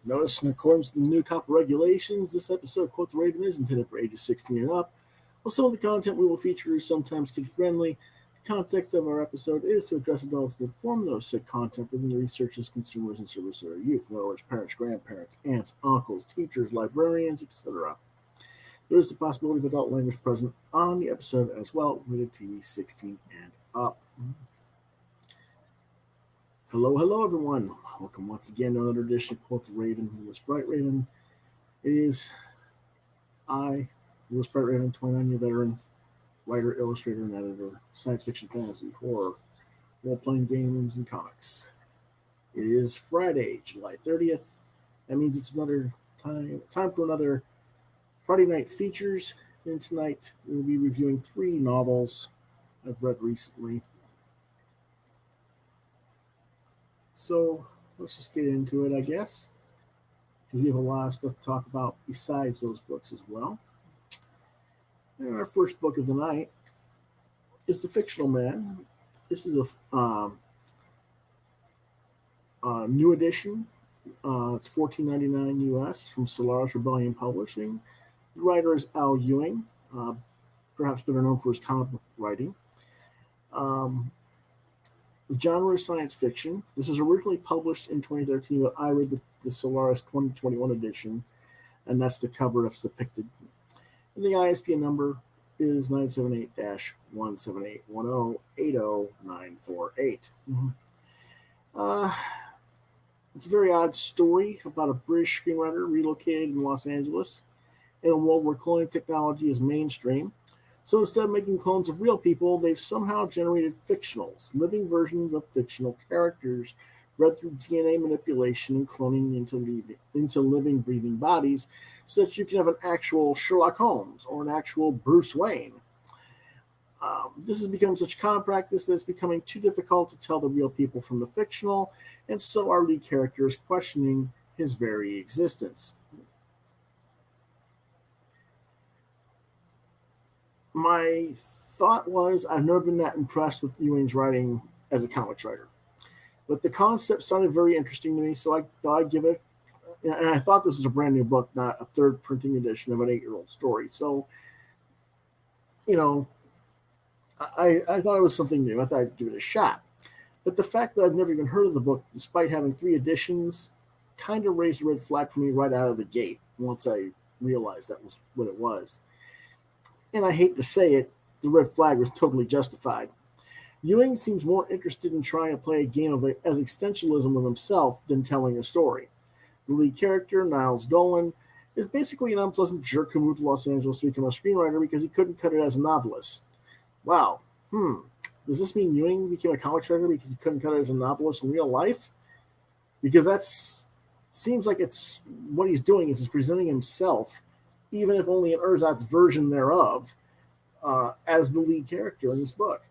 Notice, in accordance with the new copy regulations, this episode of Quoth the Raven is intended for ages 16 and up. While some of the content we will feature is sometimes kid-friendly, the context of our episode is to address adults and inform them of said content within the researchers, consumers, and service of our youth, in other words, parents, grandparents, aunts, uncles, teachers, librarians, etc. There is the possibility of adult language present on the episode as well, rated TV 16 and up. Hello, everyone. Welcome once again to another edition of Quoth the Raven, Lewis Bright Raven. It is I, Lewis Bright Raven, 29-year veteran, writer, illustrator, and editor, science fiction, fantasy, horror, role-playing games, and comics. It is Friday, July 30th. That means it's another time for another Friday night features. And tonight we'll be reviewing 3 novels I've read recently. So let's just get into it, I guess, because we have a lot of stuff to talk about besides those books as well. And our first book of the night is The Fictional Man. This is a new edition. It's $14.99 US from Solaris Rebellion Publishing. The writer is Ewing, perhaps better known for his comic book writing. The genre is science fiction. This was originally published in 2013, but I read the Solaris 2021 edition, and that's the cover that's depicted. And the ISBN number is 978-17810-80948. It's a very odd story about a British screenwriter relocated in Los Angeles in a world where cloning technology is mainstream. So instead of making clones of real people, they've somehow generated fictionals, living versions of fictional characters, read through DNA manipulation and cloning into living, breathing bodies, so that you can have an actual Sherlock Holmes or an actual Bruce Wayne. This has become such common practice that it's becoming too difficult to tell the real people from the fictional, and so our lead character is questioning his very existence. My thought was I've never been that impressed with Ewing's writing as a comics writer. But the concept sounded very interesting to me, so I thought I'd give it, and I thought this was a brand new book, not a third printing edition of an 8-year-old story. So, I thought it was something new. I thought I'd give it a shot. But the fact that I've never even heard of the book, despite having 3 editions, kind of raised a red flag for me right out of the gate once I realized that was what it was. And I hate to say it, the red flag was totally justified. Ewing seems more interested in trying to play a game of existentialism with himself than telling a story. The lead character, Niles Dolan, is basically an unpleasant jerk who moved to Los Angeles to become a screenwriter because he couldn't cut it as a novelist. Wow. Does this mean Ewing became a comics writer because he couldn't cut it as a novelist in real life? Because seems like it's what he's doing is he's presenting himself, even if only an ersatz version thereof, as the lead character in this book.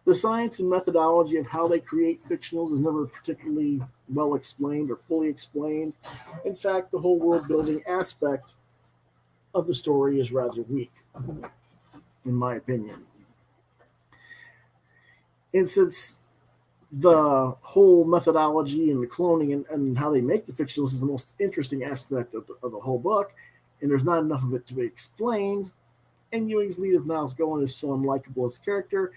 The science and methodology of how they create fictionals is never particularly well explained or fully explained. In fact, the whole world-building aspect of the story is rather weak, in my opinion. And since the whole methodology and the cloning and how they make the fictionals is the most interesting aspect of the whole book, and there's not enough of it to be explained, and Ewing's lead of Niles Dolan is so unlikable as a character,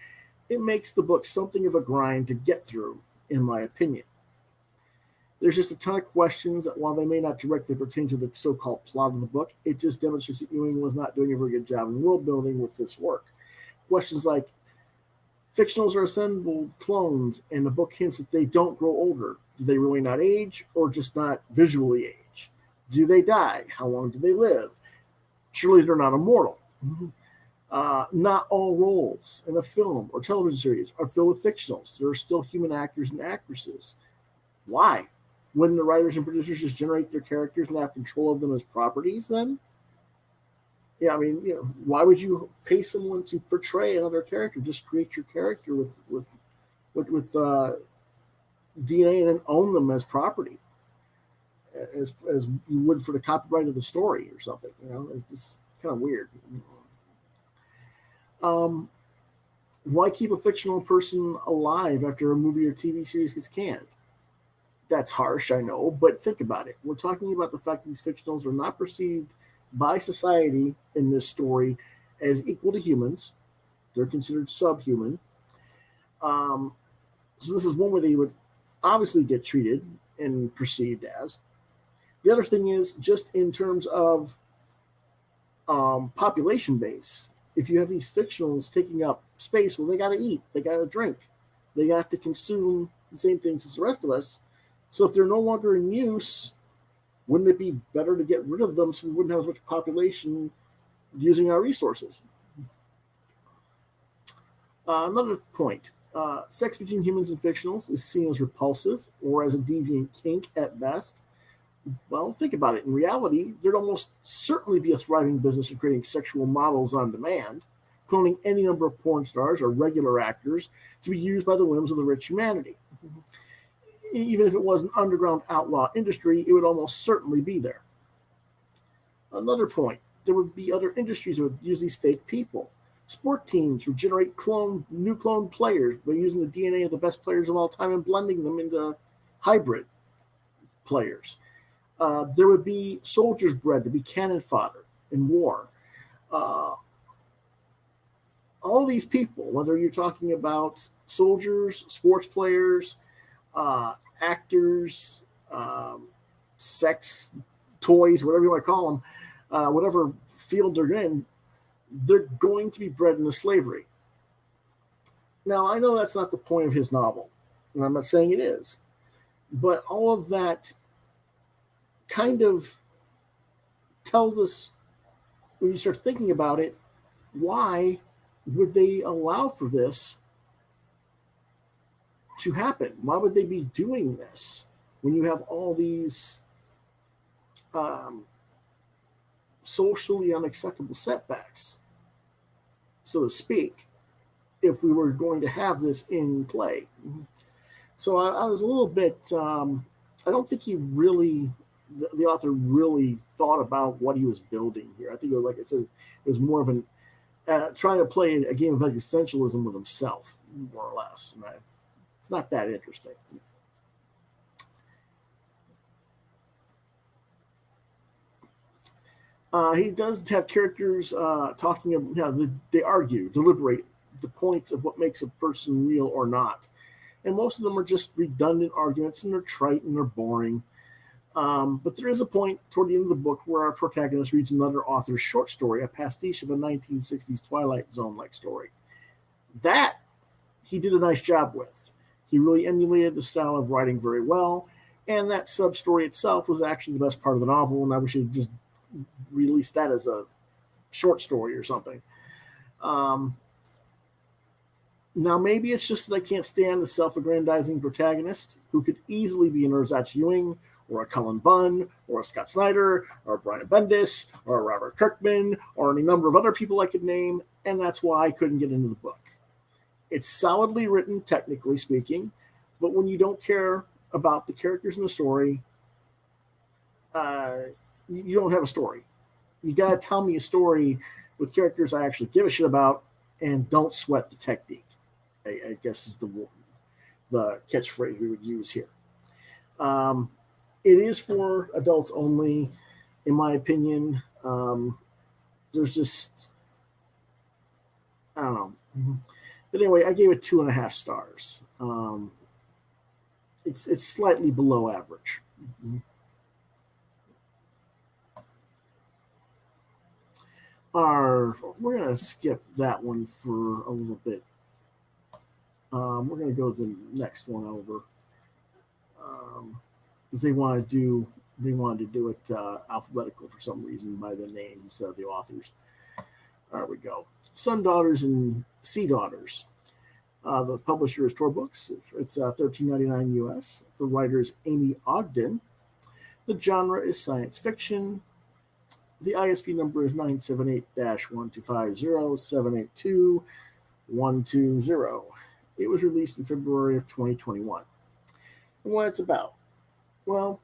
it makes the book something of a grind to get through, in my opinion. There's just a ton of questions that, while they may not directly pertain to the so-called plot of the book, it just demonstrates that Ewing was not doing a very good job in world building with this work. Questions like, fictionals are assembled clones, and the book hints that they don't grow older. Do they really not age, or just not visually age? Do they die? How long do they live? Surely they're not immortal. Not all roles in a film or television series are filled with fictionals. There are still human actors and actresses. Why? Wouldn't the writers and producers just generate their characters and have control of them as properties then? Yeah, why would you pay someone to portray another character? Just create your character with DNA and then own them as property, as you would for the copyright of the story or something. It's just kind of weird. Why keep a fictional person alive after a movie or TV series gets canned? That's harsh, I know, but think about it. We're talking about the fact that these fictionals are not perceived by society in this story as equal to humans. They're considered subhuman. Um, so this is one way they would obviously get treated and perceived as. The other thing is just in terms of population base. If you have these fictionals taking up space, well, they got to eat, they got to drink, they got to consume the same things as the rest of us. So if they're no longer in use, wouldn't it be better to get rid of them so we wouldn't have as much population using our resources? Another point. Sex between humans and fictionals is seen as repulsive or as a deviant kink at best. Well, think about it. In reality, there'd almost certainly be a thriving business of creating sexual models on demand, cloning any number of porn stars or regular actors to be used by the whims of the rich humanity. Even if it was an underground outlaw industry, it would almost certainly be there. Another point, there would be other industries that would use these fake people. Sport teams would generate new clone players by using the DNA of the best players of all time and blending them into hybrid players. There would be soldiers bred to be cannon fodder in war. All these people, whether you're talking about soldiers, sports players, actors, sex toys, whatever you want to call them, whatever field they're in, they're going to be bred into slavery. Now, I know that's not the point of his novel, and I'm not saying it is, but all of that kind of tells us, when you start thinking about it, why would they allow for this to happen? Why would they be doing this when you have all these socially unacceptable setbacks, so to speak, if we were going to have this in play? So I was a little bit, I don't think he really, the author really thought about what he was building here. I think it was, like I said, it was more of an trying to play a game of existentialism with himself, more or less. And it's not that interesting. He does have characters talking, they argue, deliberate the points of what makes a person real or not. And most of them are just redundant arguments, and they're trite and they're boring. But there is a point toward the end of the book where our protagonist reads another author's short story, a pastiche of a 1960s Twilight Zone-like story. That he did a nice job with. He really emulated the style of writing very well, and that sub-story itself was actually the best part of the novel, and I wish he'd just released that as a short story or something. Now, maybe it's just that I can't stand the self-aggrandizing protagonist who could easily be an Ewing, or a Cullen Bunn, or a Scott Snyder, or a Brian Bendis, or a Robert Kirkman, or any number of other people I could name, and that's why I couldn't get into the book. It's solidly written, technically speaking, but when you don't care about the characters in the story, you don't have a story. You got to tell me a story with characters I actually give a shit about, and don't sweat the technique, I guess is the catchphrase we would use here. It is for adults only, in my opinion. There's just, I don't know. But anyway, I gave it 2.5 stars. It's slightly below average. We're going to skip that one for a little bit. We're going to go to the next one over. They wanted to do it alphabetical for some reason by the names instead of the authors. There we go. Sun Daughters and Sea Daughters. The publisher is Tor Books. It's $13.99 US. The writer is Aimee Ogden. The genre is science fiction. The ISB number is 978-1250-782-120. It was released in February of 2021. And what it's about? Well,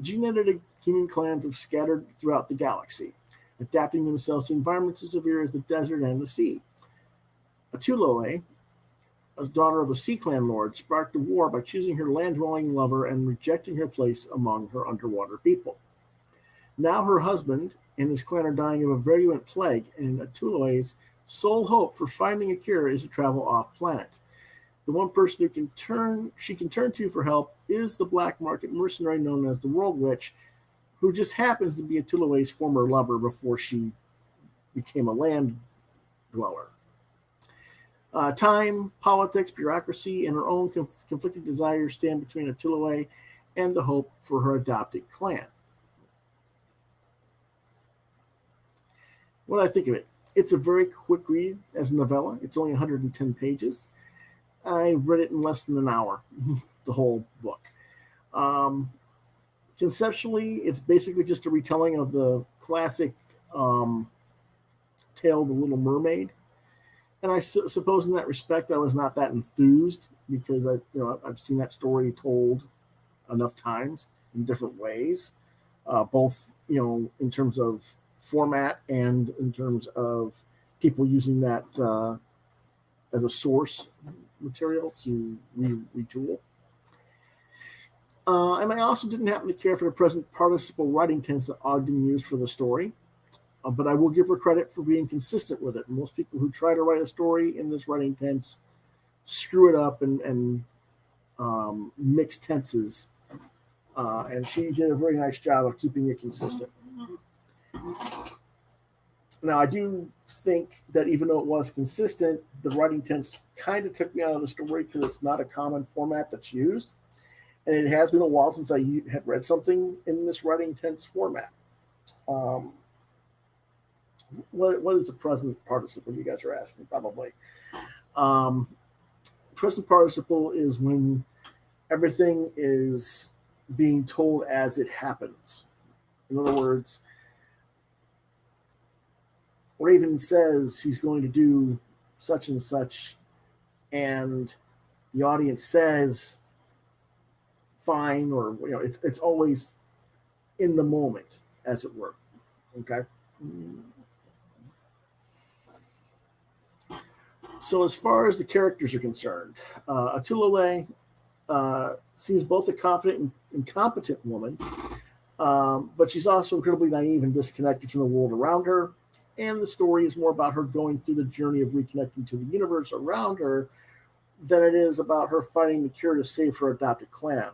gene-edited human clans have scattered throughout the galaxy, adapting themselves to environments as severe as the desert and the sea. Atulole, as daughter of a sea clan lord, sparked a war by choosing her land-dwelling lover and rejecting her place among her underwater people. Now her husband and his clan are dying of a virulent plague, and Atuloe's sole hope for finding a cure is to travel off-planet. The one person she can turn to for help is the black market mercenary known as the World Witch, who just happens to be Atuloe's former lover before she became a land dweller. Time, politics, bureaucracy, and her own conflicting desires stand between Atuloe and the hope for her adopted clan. What do I think of it? It's a very quick read as a novella. It's only 110 pages. I read it in less than an hour, the whole book. Conceptually, it's basically just a retelling of the classic tale of the Little Mermaid. And I suppose in that respect, I was not that enthused because I've seen that story told enough times in different ways, both in terms of format and in terms of people using that as a source material to retool. And I also didn't happen to care for the present participle writing tense that Ogden used for the story. But I will give her credit for being consistent with it. Most people who try to write a story in this writing tense screw it up and mix tenses. And she did a very nice job of keeping it consistent. Now, I do think that even though it was consistent, the writing tense kind of took me out of the story because it's not a common format that's used. And it has been a while since I had read something in this writing tense format. What is the present participle, you guys are asking, probably. Present participle is when everything is being told as it happens. In other words, Raven says he's going to do such and such, and the audience says fine, or it's always in the moment, as it were. Okay. So as far as the characters are concerned, Atuloe seems both a confident and competent woman, but she's also incredibly naive and disconnected from the world around her. And the story is more about her going through the journey of reconnecting to the universe around her than it is about her finding the cure to save her adopted clan.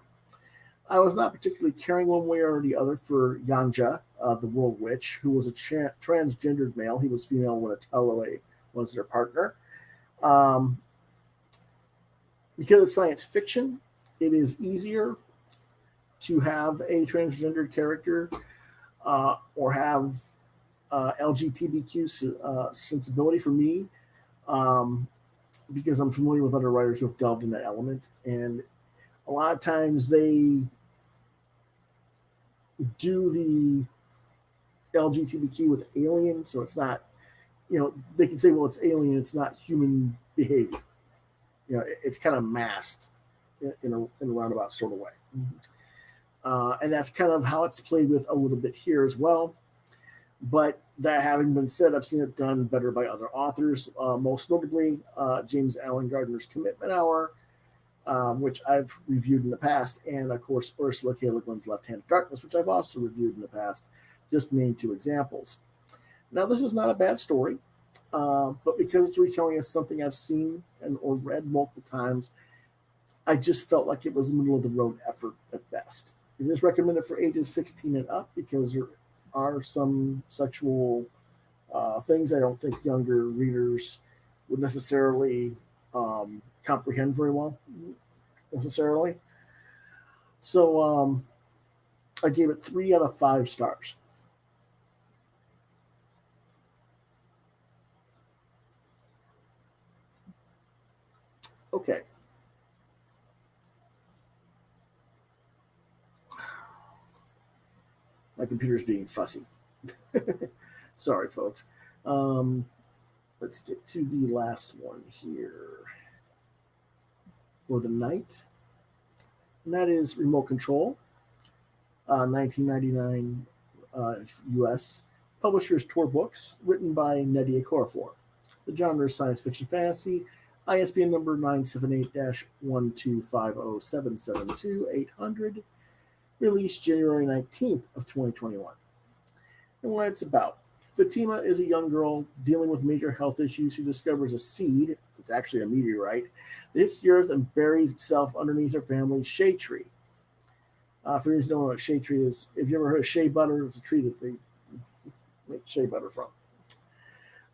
I was not particularly caring one way or the other for Yanja, the World Witch, who was a transgendered male. He was female when Atuloe was their partner. Because it's science fiction, it is easier to have a transgendered character or have LGBTQ sensibility for me, because I'm familiar with other writers who have delved in that element. And a lot of times they do the LGBTQ with aliens, so it's not, they can say, well, it's alien, it's not human behavior. It's kind of masked in a roundabout sort of way. And that's kind of how it's played with a little bit here as well. But that having been said, I've seen it done better by other authors, most notably James Allen Gardner's Commitment Hour, which I've reviewed in the past, and of course Ursula K. Le Guin's Left Hand of Darkness, which I've also reviewed in the past, just to name two examples. Now, this is not a bad story, but because it's retelling us something I've seen or read multiple times, I just felt like it was a middle-of-the-road effort at best. It is recommended for ages 16 and up because there are some sexual things I don't think younger readers would necessarily comprehend very well, necessarily. So I gave it 3 out of 5 stars. Okay. My computer's being fussy. Sorry, folks. Let's get to the last one here for the night. And that is Remote Control, 1999 US. Publishers Tor Books, written by Nnedi Okorafor. The genre is science fiction fantasy. ISBN number 978-1250772-800, released January 19th of 2021. And what it's about. Fatima is a young girl dealing with major health issues who discovers a seed, it's actually a meteorite, that hits the earth and buries itself underneath her family's shea tree. For those who don't know what shea tree is, if you ever heard of shea butter, it's a tree that they make shea butter from.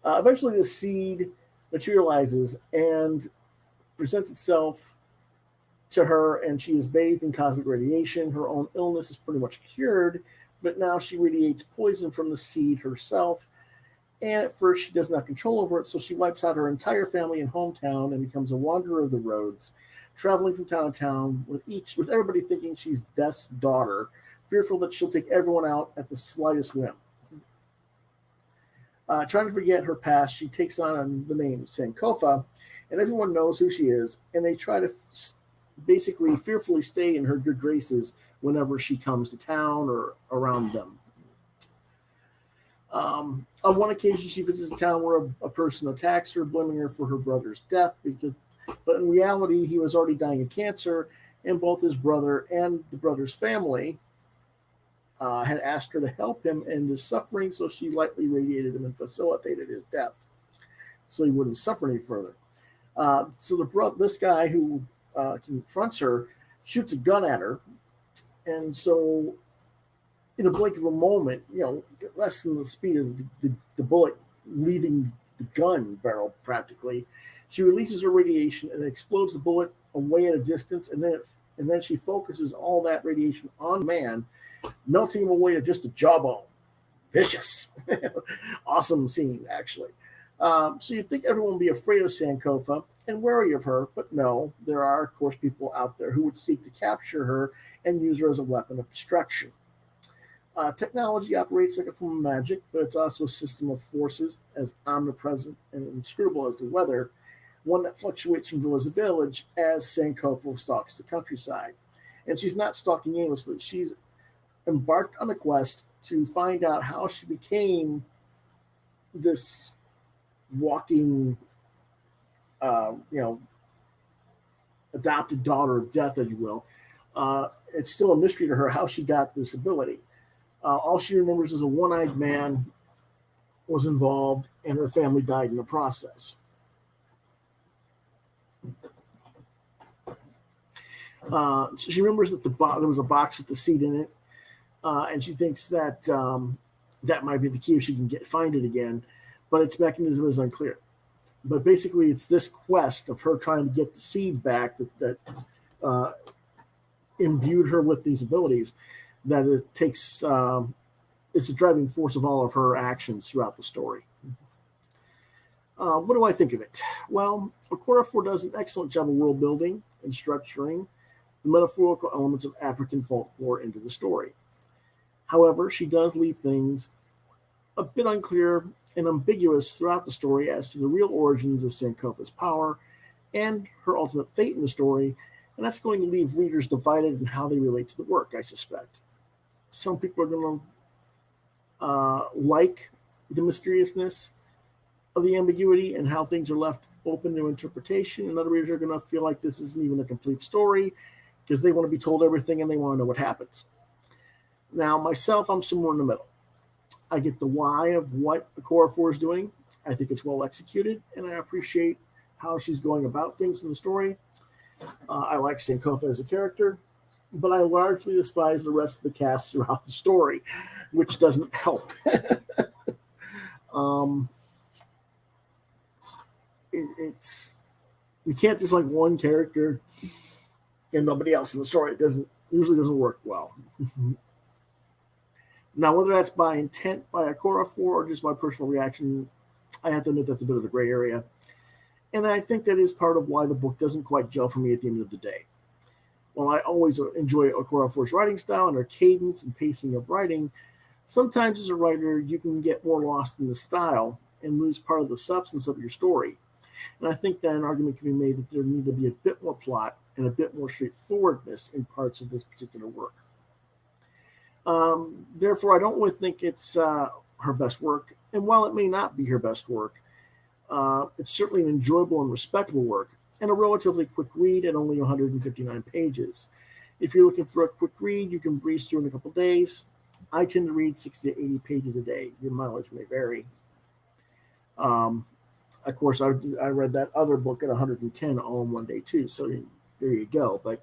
Eventually, the seed materializes and presents itself to her, and she is bathed in cosmic radiation. Her own illness is pretty much cured, but now she radiates poison from the seed herself. And at first, she doesn't have control over it, so she wipes out her entire family and hometown and becomes a wanderer of the roads, traveling from town to town with everybody thinking she's Death's daughter, fearful that she'll take everyone out at the slightest whim. Trying to forget her past, she takes on the name Sankofa, and everyone knows who she is, and they try to basically fearfully stay in her good graces whenever she comes to town or around them. On one occasion, she visits a town where a person attacks her, blaming her for her brother's death, but in reality, he was already dying of cancer, and both his brother and the brother's family had asked her to help him end his suffering, so she lightly radiated him and facilitated his death so he wouldn't suffer any further. So this guy who confronts her shoots a gun at her, and so in a blink of a moment, less than the speed of the bullet leaving the gun barrel practically, she releases her radiation and explodes the bullet away at a distance, and then she focuses all that radiation on man, melting him away to just a jawbone. Vicious. Awesome scene, actually. So you'd think everyone would be afraid of Sankofa and wary of her, but no, there are, of course, people out there who would seek to capture her and use her as a weapon of destruction. Technology operates like a form of magic, but it's also a system of forces as omnipresent and inscrutable as the weather, one that fluctuates from village to village as Sankofa stalks the countryside. And she's not stalking aimlessly. She's embarked on a quest to find out how she became this walking, adopted daughter of death, if you will. It's still a mystery to her how she got this ability. All she remembers is a one-eyed man was involved, and her family died in the process. She remembers that there was a box with the seed in it, and she thinks that that might be the key if she can find it again, but its mechanism is unclear. But basically, it's this quest of her trying to get the seed back that imbued her with these abilities, that it takes, it's a driving force of all of her actions throughout the story. What do I think of it? Well, Okorafor does an excellent job of world building and structuring the metaphorical elements of African folklore into the story. However, she does leave things a bit unclear and ambiguous throughout the story as to the real origins of Sankofa's power and her ultimate fate in the story, and that's going to leave readers divided in how they relate to the work, I suspect. Some people are going to like the mysteriousness of the ambiguity and how things are left open to interpretation, and other readers are going to feel like this isn't even a complete story because they want to be told everything and they want to know what happens. Now, myself, I'm somewhere in the middle. I get the why of what Okorafor is doing. I think it's well executed, and I appreciate how she's going about things in the story. I like Sankofa as a character, but I largely despise the rest of the cast throughout the story, which doesn't help. It's you can't just like one character and nobody else in the story. It usually doesn't work well. Now, whether that's by intent by Okorafor or just my personal reaction, I have to admit that's a bit of a gray area. And I think that is part of why the book doesn't quite gel for me at the end of the day. While I always enjoy Okorafor's writing style and her cadence and pacing of writing, sometimes as a writer, you can get more lost in the style and lose part of the substance of your story. And I think that an argument can be made that there need to be a bit more plot and a bit more straightforwardness in parts of this particular work. Therefore, I don't really think it's her best work. And while it may not be her best work, It's certainly an enjoyable and respectable work, and a relatively quick read at only 159 pages. If you're looking for a quick read, you can breeze through in a couple days. I tend to read 60 to 80 pages a day. Your mileage may vary. Of course, I read that other book at 110 all in one day too. So there you go. But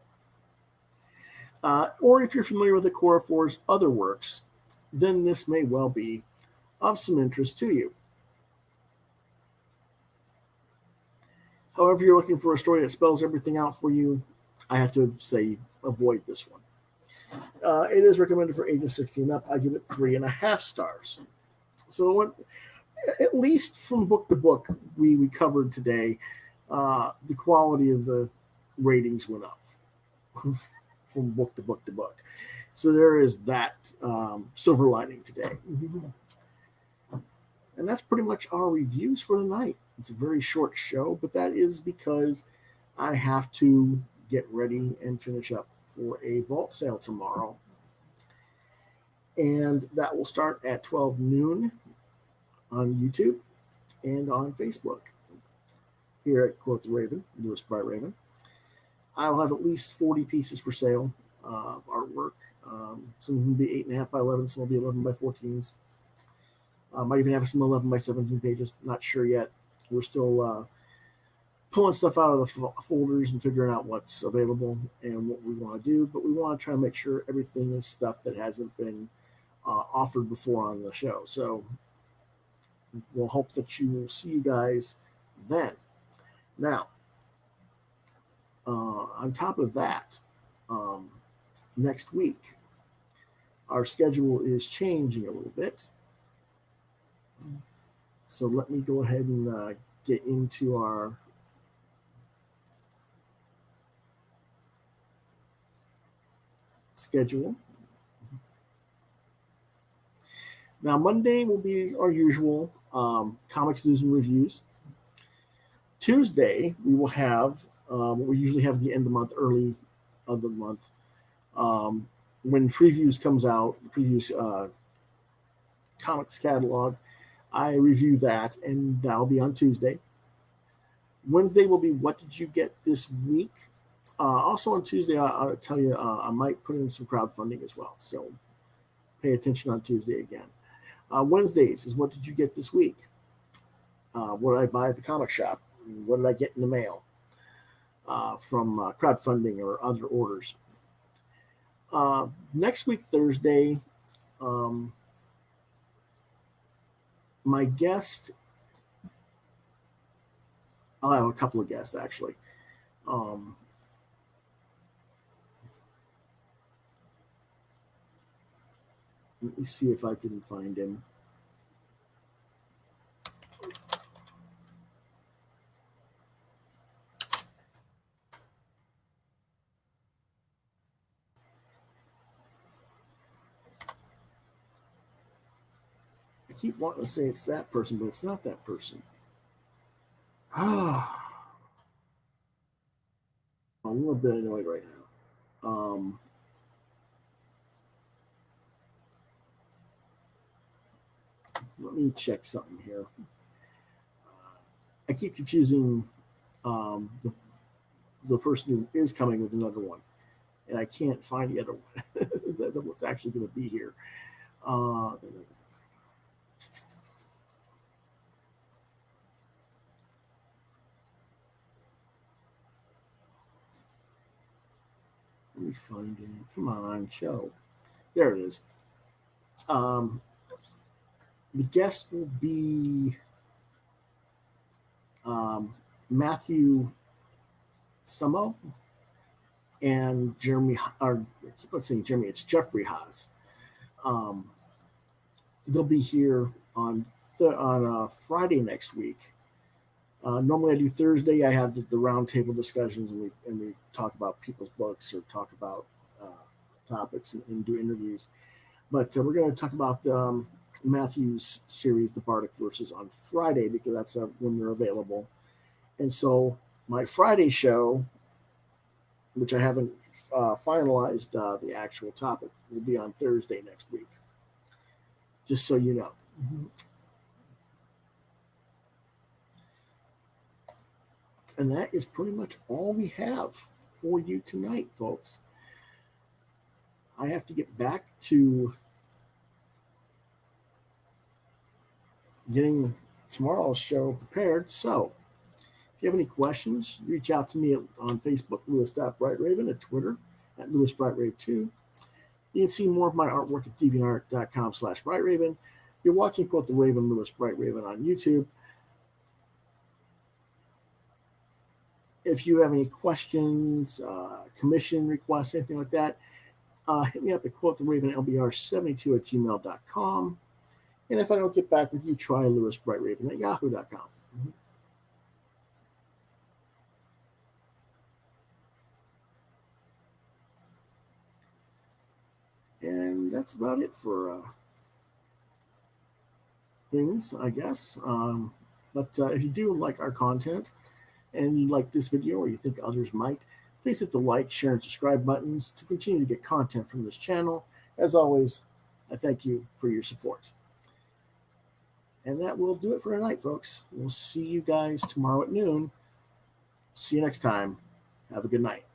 or if you're familiar with Okorafor's other works, then this may well be of some interest to you. However, you're looking for a story that spells everything out for you, I have to say avoid this one. It is recommended for ages 16 up. I give it 3.5 stars. So at least from book to book we covered today, the quality of the ratings went up from book to book to book. So there is that silver lining today. And that's pretty much our reviews for the night. It's a very short show, but that is because I have to get ready and finish up for a vault sale tomorrow. And that will start at 12 noon on YouTube and on Facebook here at Quoth the Raven, Lewis Bright Raven. I'll have at least 40 pieces for sale of artwork. Some of them will be 8.5 by 11, some will be 11 by 14s. Might even have some 11 by 17 pages. Not sure yet. We're still pulling stuff out of the folders and figuring out what's available and what we want to do. But we want to try and make sure everything is stuff that hasn't been offered before on the show. So we'll hope that you will see you guys then. Now, on top of that, next week, our schedule is changing a little bit. So let me go ahead and get into our schedule. Now, Monday will be our usual comics news and reviews. Tuesday, we will have what we usually have at the end of the month, early of the month, when previews comes out, previews comics catalog. I review that, and that'll be on Tuesday. Wednesday will be what did you get this week? Also on Tuesday, I'll tell you, I might put in some crowdfunding as well. So pay attention on Tuesday again. Wednesdays is what did you get this week? What did I buy at the comic shop? What did I get in the mail from crowdfunding or other orders? Next week, Thursday, my guest, I'll have a couple of guests actually. Let me see if I can find him. I keep wanting to say it's that person, but it's not that person. I'm a little bit annoyed right now. Let me check something here. I keep confusing the person who is coming with another one, and I can't find the other one that's actually going to be here. Let me find it. Come on, show. There it is. The guest will be Matthew Sumo and Jeremy, or I keep on saying Jeremy, it's Jeffrey Haas. They'll be here on Friday next week. Normally I do Thursday. I have the roundtable discussions and we talk about people's books or talk about topics and do interviews. But we're going to talk about Matthew's series, The Bardic Verses, on Friday because that's when they're available. And so my Friday show, which I haven't finalized the actual topic, will be on Thursday next week. Just so you know. And that is pretty much all we have for you tonight, folks. I have to get back to getting tomorrow's show prepared. So if you have any questions, reach out to me on Facebook, Lewis.BrightRaven, at Twitter, at LewisBrightRave2. You can see more of my artwork at deviantart.com/BrightRaven. You're watching Quoth the Raven, Lewis Bright Raven on YouTube. If you have any questions, commission requests, anything like that, hit me up at quotheravenlbr72@gmail.com. And if I don't get back with you, try lewisbrightraven@yahoo.com. And that's about it for things, I guess. But if you do like our content and you like this video or you think others might, please hit the like, share, and subscribe buttons to continue to get content from this channel. As always, I thank you for your support. And that will do it for tonight, folks. We'll see you guys tomorrow at noon. See you next time. Have a good night.